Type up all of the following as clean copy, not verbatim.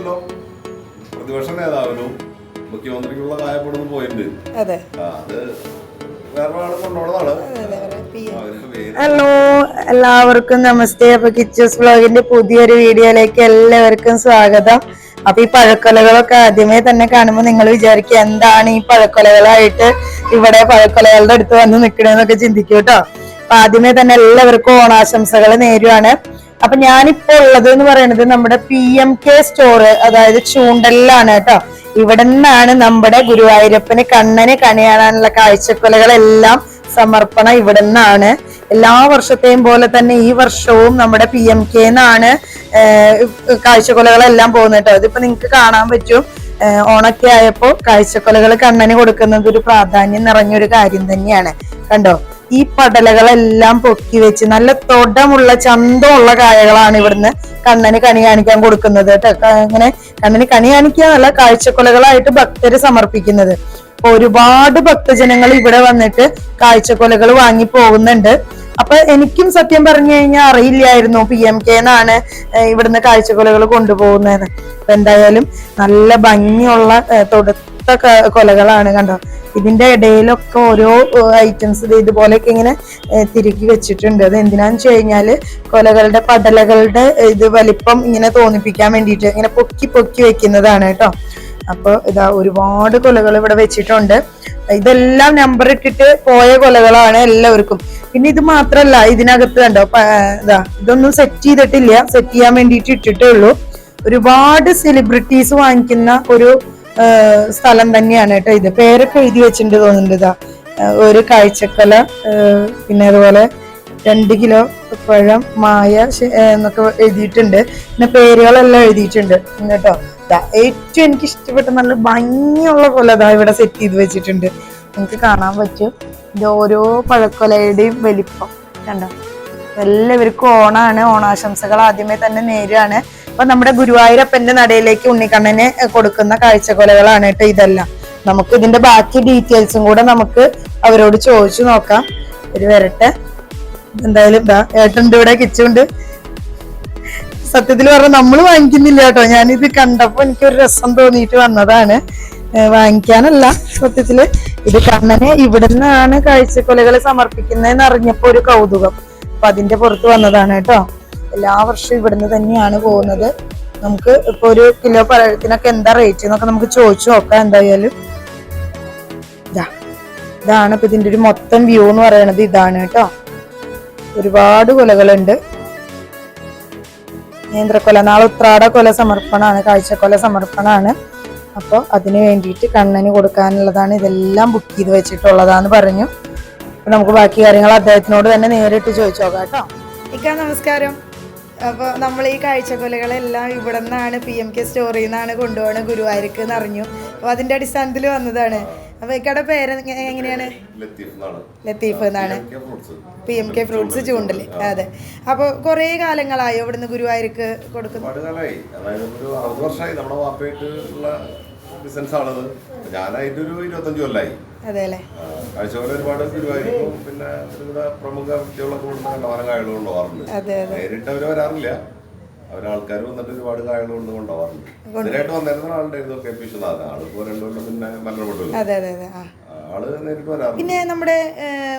കൊല്ലം പ്രതിപക്ഷ നേതാവിനും മുഖ്യമന്ത്രിക്കുള്ള കായപ്പെടുന്ന പോയിന്റ് അത് വേറെ ആള് കൊണ്ടുപോണതാണ്. ഹലോ, എല്ലാവർക്കും നമസ്തേ. അപ്പൊ കിച്ചൂസ് വ്ലോഗിന്റെ പുതിയൊരു വീഡിയോയിലേക്ക് എല്ലാവർക്കും സ്വാഗതം. അപ്പൊ ഈ പഴക്കൊലകളൊക്കെ ആദ്യമേ തന്നെ കാണുമ്പോൾ നിങ്ങൾ വിചാരിക്കുക എന്താണ് ഈ പഴക്കൊലകളായിട്ട് ഇവിടെ പഴക്കൊലകളുടെ അടുത്ത് വന്ന് നിൽക്കണെന്നൊക്കെ ചിന്തിക്കും കേട്ടോ. അപ്പൊ ആദ്യമേ തന്നെ എല്ലാവർക്കും ഓണാശംസകൾ നേരുവാണ്. അപ്പൊ ഞാനിപ്പോ ഉള്ളത് എന്ന് പറയുന്നത് നമ്മുടെ PMK സ്റ്റോറ്, അതായത് ചൂണ്ടലിലാണ് കേട്ടോ. ഇവിടെ നിന്നാണ് നമ്മുടെ ഗുരുവായൂരപ്പന് കണ്ണന് കണിയാനുള്ള കാഴ്ചക്കൊലകളെല്ലാം സമർപ്പണം ഇവിടെ നിന്നാണ്. എല്ലാ വർഷത്തെയും പോലെ തന്നെ ഈ വർഷവും നമ്മുടെ PMK ന്നാണ് കാഴ്ചക്കൊലകളെല്ലാം പോകുന്നത് കേട്ടോ. ഇതിപ്പോ നിങ്ങക്ക് കാണാൻ പറ്റും. ഓണൊക്കെ ആയപ്പോ കാഴ്ചക്കൊലകൾ കണ്ണന് കൊടുക്കുന്നത് ഒരു പ്രാധാന്യം നിറഞ്ഞൊരു കാര്യം തന്നെയാണ്. കണ്ടോ, ഈ പടലകളെല്ലാം പൊക്കി വെച്ച് നല്ല തൊടമുള്ള ചന്തമുള്ള കായകളാണ് ഇവിടുന്ന് കണ്ണന് കണി കാണിക്കാൻ കൊടുക്കുന്നത് കേട്ടോ. അങ്ങനെ കണ്ണന് കണി കാണിക്കാന്നല്ല, കാഴ്ചക്കൊലകളായിട്ട് ഭക്തര് സമർപ്പിക്കുന്നത്. അപ്പൊ ഒരുപാട് ഭക്തജനങ്ങൾ ഇവിടെ വന്നിട്ട് കാഴ്ചക്കൊലകൾ വാങ്ങി പോകുന്നുണ്ട്. അപ്പൊ എനിക്കും സത്യം പറഞ്ഞു കഴിഞ്ഞാൽ അറിയില്ലായിരുന്നു PMK ന്നാണ് ഇവിടുന്ന് കാഴ്ചക്കൊലകൾ കൊണ്ടുപോകുന്നത്. അപ്പൊ എന്തായാലും നല്ല ഭംഗിയുള്ള തൊടുത്ത കൊലകളാണ്. കണ്ടോ, ഇതിന്റെ ഇടയിലൊക്കെ ഓരോ ഐറ്റംസ് ഇതുപോലെയൊക്കെ ഇങ്ങനെ തിരുക്കി വെച്ചിട്ടുണ്ട്. അത് എന്തിനാന്ന് വെച്ച് കഴിഞ്ഞാല് കൊലകളുടെ പടലകളുടെ ഇത് വലിപ്പം ഇങ്ങനെ തോന്നിപ്പിക്കാൻ വേണ്ടിയിട്ട് ഇങ്ങനെ പൊക്കി പൊക്കി വെക്കുന്നതാണ് കേട്ടോ. അപ്പൊ ഇതാ ഒരുപാട് കൊലകൾ ഇവിടെ വെച്ചിട്ടുണ്ട്. ഇതെല്ലാം നമ്പർ ഇട്ടിട്ട് പോയ കൊലകളാണ് എല്ലാവർക്കും. പിന്നെ ഇത് മാത്രല്ല, ഇതിനകത്ത് കണ്ടോ ഇതൊന്നും സെറ്റ് ചെയ്തിട്ടില്ല, സെറ്റ് ചെയ്യാൻ വേണ്ടിയിട്ട് ഇട്ടിട്ടേ ഉള്ളൂ. ഒരുപാട് സെലിബ്രിറ്റീസ് വാങ്ങിക്കുന്ന ഒരു സ്ഥലം തന്നെയാണ് കേട്ടോ ഇത്. പേരൊക്കെ എഴുതി വെച്ചിട്ടുണ്ട് തോന്നുന്നുണ്ട്. ഇതാ ഒരു കാഴ്ചക്കൊല, പിന്നെ അതുപോലെ 2 കിലോ പഴം മായ എന്നൊക്കെ എഴുതിയിട്ടുണ്ട്. പിന്നെ പേരുകളെല്ലാം എഴുതിയിട്ടുണ്ട് കേട്ടോ. ഏറ്റവും എനിക്ക് ഇഷ്ടപ്പെട്ട നല്ല ഭംഗിയുള്ള കൊല ഇവിടെ സെറ്റ് ചെയ്ത് വെച്ചിട്ടുണ്ട്. നിങ്ങൾക്ക് കാണാൻ പറ്റും ഇത് ഓരോ പഴക്കൊലയുടെയും വലിപ്പം കണ്ടോ. എല്ലാവർക്കും ഓണാണ്, ഓണാശംസകൾ ആദ്യമേ തന്നെ നേരാണ്. അപ്പൊ നമ്മുടെ ഗുരുവായൂരപ്പന്റെ നടയിലേക്ക് ഉണ്ണിക്കണ്ണനെ കൊടുക്കുന്ന കാഴ്ചക്കൊലകളാണ് കേട്ടോ ഇതെല്ലാം. നമുക്ക് ഇതിന്റെ ബാക്കി ഡീറ്റെയിൽസും കൂടെ നമുക്ക് അവരോട് ചോദിച്ചു നോക്കാം. ഒരു വരട്ടെ. എന്തായാലും ഏട്ടൻ്റെ ഇവിടെ കിച്ചുണ്ട്. സത്യത്തിൽ പറഞ്ഞാൽ നമ്മൾ വാങ്ങിക്കുന്നില്ല കേട്ടോ. ഞാനിത് കണ്ടപ്പോ എനിക്കൊരു രസം തോന്നിയിട്ട് വന്നതാണ്. വാങ്ങിക്കാനല്ല, സത്യത്തില് ഇത് കണ്ണനെ ഇവിടെ നിന്നാണ് കാഴ്ചക്കൊലകൾ സമർപ്പിക്കുന്നതെന്ന് അറിഞ്ഞപ്പോ ഒരു കൗതുകം. അപ്പൊ അതിന്റെ പുറത്ത് വന്നതാണ് കേട്ടോ. എല്ലാ വർഷവും ഇവിടുന്ന് തന്നെയാണ് പോകുന്നത്. നമുക്ക് ഇപ്പൊ 1 കിലോ പഴത്തിനൊക്കെ എന്താ റേറ്റ് എന്നൊക്കെ നമുക്ക് ചോദിച്ചു നോക്കാം. എന്തായാലും ഇതാണ് ഇപ്പൊ ഇതിന്റെ ഒരു മൊത്തം വ്യൂ എന്ന് പറയുന്നത്. ഇതാണ് കേട്ടോ. ഒരുപാട് കൊലകളുണ്ട്. നേന്ത്രക്കൊല, നാളെ ഉത്രാട കൊല സമർപ്പണമാണ്, കാഴ്ചക്കൊല സമർപ്പണമാണ്. അപ്പോൾ അതിന് വേണ്ടിയിട്ട് കണ്ണന് കൊടുക്കാനുള്ളതാണ്. ഇതെല്ലാം ബുക്ക് ചെയ്ത് വെച്ചിട്ടുള്ളതാന്ന് പറഞ്ഞു. അപ്പൊ നമുക്ക് ബാക്കി കാര്യങ്ങൾ അദ്ദേഹത്തിനോട് തന്നെ നേരിട്ട് ചോദിച്ചു നോക്കാം കേട്ടോ. ഇക്കാ നമസ്കാരം. അപ്പോൾ നമ്മൾ ഈ കാഴ്ചക്കൊലകളെല്ലാം ഇവിടെ നിന്നാണ് PMK സ്റ്റോറിൽ നിന്നാണ് കൊണ്ടുപോകണത് ഗുരുവായൂർക്ക് എന്ന് അറിഞ്ഞു. അപ്പോൾ അതിന്റെ അടിസ്ഥാനത്തിൽ വന്നതാണ്. അപ്പൊ ഇക്കടെ പേര് എങ്ങനെയാണ്? ലത്തീഫ് എന്നാണ്. PMK ഫ്രൂട്ട്സ് ചൂണ്ടല്. അതെ. അപ്പൊ കുറെ കാലങ്ങളായോ ഇവിടുന്ന് ഗുരുവായൂർക്ക് കൊടുക്കുന്നു? അതെ അല്ലേ. കാഴ്ചകൾ ഒരുപാട് ഗുരുവായൂർക്കും പിന്നെ പ്രമുഖ വ്യക്തികളൊക്കെ കൊണ്ടുപോകാറുണ്ട്. നേരിട്ട് അവര് വരാറില്ല, അവരാൾക്കാർ വന്നിട്ട് ഒരുപാട് കായകൾ കൊണ്ട് കൊണ്ടുപോകാറുണ്ട്. ഇതിനായിട്ട് വന്നിരുന്ന ആളുണ്ടായിരുന്നു KP വിശ്വനാഥ്. ആളിപ്പോ 2 കൊല്ലം പിന്നെ മരണപ്പെട്ടു. ആള് നേരിട്ട് വരാറുണ്ട്. പിന്നെ നമ്മുടെ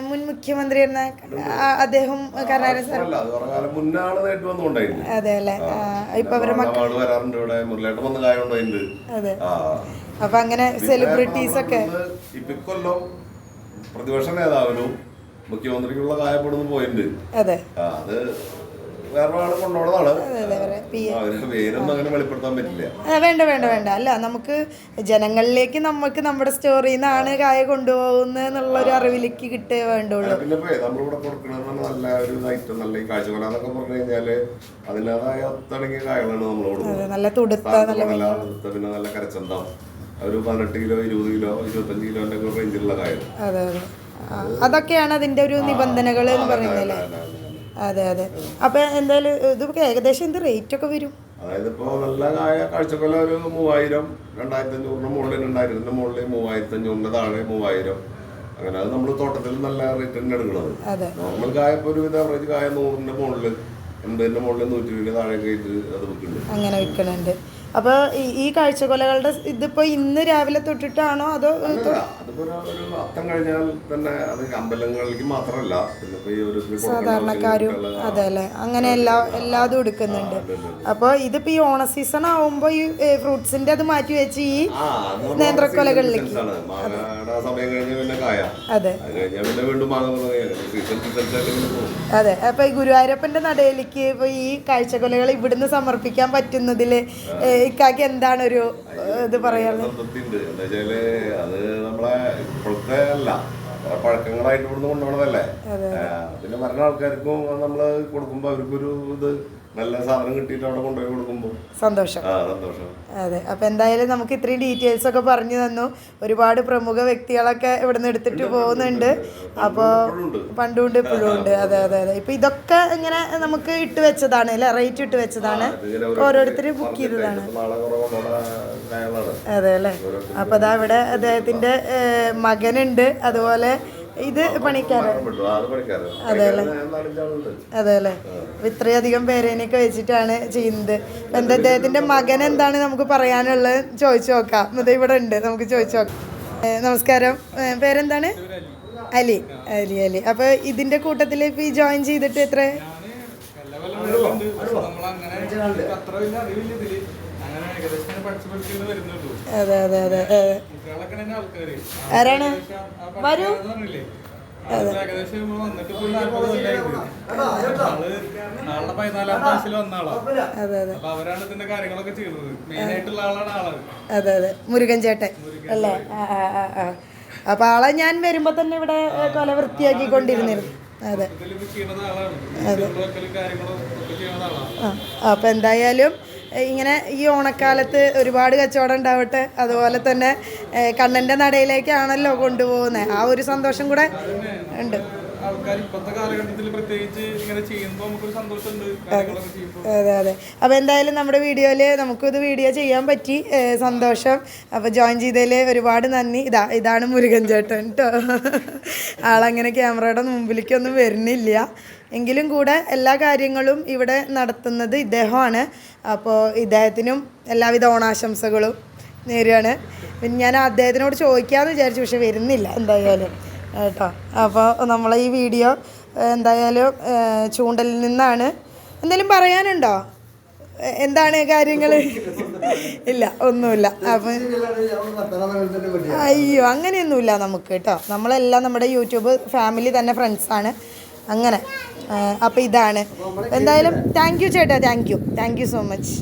മുൻ മുഖ്യമന്ത്രി അദ്ദേഹം മുന്നേ ആള് നേരിട്ട് വന്നുകൊണ്ടായിരുന്നു. അതെ അല്ലേ. ഇപ്പൊ ആള് വരാറുണ്ട്. ഇവിടെ മുരളിയേട്ടൻ വന്ന് കായ കൊണ്ടുപോയിട്ടുണ്ട്. അപ്പൊ അങ്ങനെ സെലിബ്രിറ്റീസ് ഒക്കെ ഇക്കൊല്ലം പ്രതിപക്ഷ നേതാവിനും മുഖ്യമന്ത്രിക്കുള്ള കായപ്പെടുന്ന പോയിന്റ് അത് വേറെ ആള് കൊണ്ടുപോണതാണ്. പേരൊന്നും അങ്ങനെ വെളിപ്പെടുത്താൻ പറ്റില്ല. വേണ്ട വേണ്ട വേണ്ട. അല്ല, നമുക്ക് ജനങ്ങളിലേക്ക് നമുക്ക് നമ്മുടെ സ്റ്റോറിയിൽ നിന്നാണ് കായ കൊണ്ടുപോകുന്നൊരു അറിവിലേക്ക് കിട്ടേ വേണ്ടുള്ളൂ. പിന്നെ നമ്മളിവിടെ കൊടുക്കുന്നത് നല്ല ഒരു ഐറ്റം, നല്ല ഈ കാഴ്ചക്കൊല എന്നൊക്കെ പറഞ്ഞു കഴിഞ്ഞാല് അതിൻ്റെതായ ഒത്തിണങ്ങിയ കായകളാണ് നമ്മൾ കൊടുക്കുന്നത്. നല്ല തുടുത്ത, പിന്നെ നല്ല കരച്ചന്തം, ഒരു 18 കിലോ 20 കിലോ 25 കിലോന്റെ ഒക്കെ റേഞ്ചിലുള്ള കായൽ. അതെ അതെ. അതൊക്കെയാണ് അതിന്റെ ഒരു നിബന്ധനകൾ എന്ന് പറയുന്നല്ലേ. അതെ അതെ. അപ്പൊ എന്തായാലും ഇത് ഏകദേശം എന്ത് റേറ്റ് ഒക്കെ വരും? അതായത് ഇപ്പൊ നല്ല കായ കാഴ്ചക്കൊല ഒരു 3000, 2500 മുകളിൽ 2000 മുകളിൽ 3500 താഴെ 3000. അങ്ങനെ അത് നമ്മൾ തോട്ടത്തിൽ നല്ല റേറ്റ് തന്നെ എടുക്കുന്നത്. നോർമൽ കായ ഇപ്പൊ ഒരു ആവറേജ് കായ 100ന്റെ മുകളിൽ 80ന്റെ മുകളിൽ 120 താഴെ അത് വിൽക്കുന്നുണ്ട്. അങ്ങനെ വിൽക്കുന്നുണ്ട്. അപ്പൊ ഈ കാഴ്ചക്കൊലകളുടെ ഇതിപ്പോ ഇന്ന് രാവിലെ തൊട്ടിട്ടാണോ അതോ അതിപ്പോ ഒരു അത്തം കഴിഞ്ഞാൽ തന്നെ അത് അമ്പലങ്ങളിലേക്ക് മാത്രമല്ല, പിന്നെ ഈ ഒരു സാധാരണക്കാരും അതെ അല്ലെ, അങ്ങനെ എല്ലാതും എടുക്കുന്നുണ്ട്. അപ്പൊ ഇതിപ്പോ ഈ ഓണ സീസൺ ആവുമ്പോ ഈ ഫ്രൂട്ട്സിന്റെ അത് മാറ്റി വെച്ച് ഈ നേന്ത്രക്കൊലകളിലേക്ക് അതെ അതെ. അപ്പൊ ഈ ഗുരുവായൂരപ്പന്റെ നടയിലേക്ക് ഇപ്പൊ ഈ കാഴ്ചക്കൊലകൾ ഇവിടുന്ന് സമർപ്പിക്കാൻ പറ്റുന്നതില് ഇക്കാക്ക് എന്താണ് ഒരു ഇത് പറയാനുള്ളത്? അത് നമ്മളെ ഇപ്പോഴത്തെ അല്ല, പഴക്കങ്ങളായിട്ട് ഇവിടുന്ന് കൊണ്ടുപോകണതല്ലേ. പിന്നെ മരണ ആൾക്കാർക്കും നമ്മള് കൊടുക്കുമ്പോ അവർക്കൊരു ഇത് നല്ല സാധനം കിട്ടിയിട്ട് അവിടെ കൊണ്ടുപോയി കൊടുക്കുമ്പോൾ സന്തോഷം. അതെ. അപ്പൊ എന്തായാലും നമുക്ക് ഇത്രയും ഡീറ്റെയിൽസ് ഒക്കെ പറഞ്ഞു തന്നു. ഒരുപാട് പ്രമുഖ വ്യക്തികളൊക്കെ ഇവിടുന്ന് എടുത്തിട്ട് പോകുന്നുണ്ട്. അപ്പോൾ പണ്ടുണ്ട് ഇപ്പോഴും ഉണ്ട്. അതെ അതെ അതെ. ഇപ്പൊ ഇതൊക്കെ ഇങ്ങനെ നമുക്ക് ഇട്ട് വെച്ചതാണ് അല്ലെ, റേറ്റ് ഇട്ട് വെച്ചതാണ്, ഓരോരുത്തർ ബുക്ക് ചെയ്തതാണ്. അതെ അല്ലേ. അപ്പൊ അതാ ഇവിടെ അദ്ദേഹത്തിന്റെ മകനുണ്ട്, അതുപോലെ ഇത് പണിക്കാരൻ. അതെ അല്ലേ. അതെ അല്ലേ. ഇത്രയധികം പേരേനെയൊക്കെ വെച്ചിട്ടാണ് ചെയ്യുന്നത്. എന്താ അദ്ദേഹത്തിന്റെ മകൻ എന്താണ് നമുക്ക് പറയാനുള്ളത് ചോദിച്ചു നോക്കാം. ഇത് ഇവിടെ ഉണ്ട്, നമുക്ക് ചോദിച്ചു നോക്കാം. നമസ്കാരം, പേരെന്താണ്? അലി. അലി അലി. അപ്പൊ ഇതിന്റെ കൂട്ടത്തിൽ ഇപ്പൊ ഈ ജോയിൻ ചെയ്തിട്ട് എത്ര? അതെ അതെ അതെ. ആരാണ്? വരൂ. അതെ അതെ അതെ. മുരുകൻ ചേട്ടൻ അല്ലേ? അപ്പൊ ആളെ ഞാൻ വരുമ്പോ തന്നെ ഇവിടെ കൊല വൃത്തിയാക്കിക്കൊണ്ടിരുന്നിരുന്നു. അതെ അതെ. അപ്പൊ എന്തായാലും ഇങ്ങനെ ഈ ഓണക്കാലത്ത് ഒരുപാട് കച്ചവടം ഉണ്ടാവട്ടെ. അതുപോലെ തന്നെ കണ്ണൻ്റെ നടയിലേക്കാണല്ലോ കൊണ്ടുപോകുന്നത്, ആ ഒരു സന്തോഷം കൂടെ ഉണ്ട്. അതെ അതെ. അപ്പോൾ എന്തായാലും നമ്മുടെ വീഡിയോയിൽ നമുക്കിത് വീഡിയോ ചെയ്യാൻ പറ്റി, സന്തോഷം. അപ്പോൾ ജോയിൻ ചെയ്തതിൽ ഒരുപാട് നന്ദി. ഇതാണ് മുരുകൻ ചേട്ടൻ കേട്ടോ. ആളങ്ങനെ ക്യാമറയുടെ മുമ്പിലേക്കൊന്നും വരുന്നില്ല, എങ്കിലും കൂടെ എല്ലാ കാര്യങ്ങളും ഇവിടെ നടത്തുന്നത് ഇദ്ദേഹമാണ്. അപ്പോൾ ഇദ്ദേഹത്തിനും എല്ലാവിധ ഓണാശംസകളും നേരുകയാണ്. പിന്നെ ഞാൻ അദ്ദേഹത്തിനോട് ചോദിക്കാമെന്ന് വിചാരിച്ചു, പക്ഷെ വരുന്നില്ല എന്തായാലും കേട്ടോ. അപ്പോൾ നമ്മളെ ഈ വീഡിയോ എന്തായാലും ചൂണ്ടലിൽ നിന്നാണ്. എന്തെങ്കിലും പറയാനുണ്ടോ? എന്താണ് കാര്യങ്ങൾ? ഇല്ല, ഒന്നുമില്ല. അപ്പം അയ്യോ അങ്ങനെയൊന്നുമില്ല നമുക്ക് കേട്ടോ. നമ്മളെല്ലാം നമ്മുടെ യൂട്യൂബ് ഫാമിലി തന്നെ ഫ്രണ്ട്സാണ് അങ്ങനെ. അപ്പോൾ ഇതാണ് എന്തായാലും. താങ്ക് യു ചേട്ടാ, താങ്ക് യു സോ മച്ച്.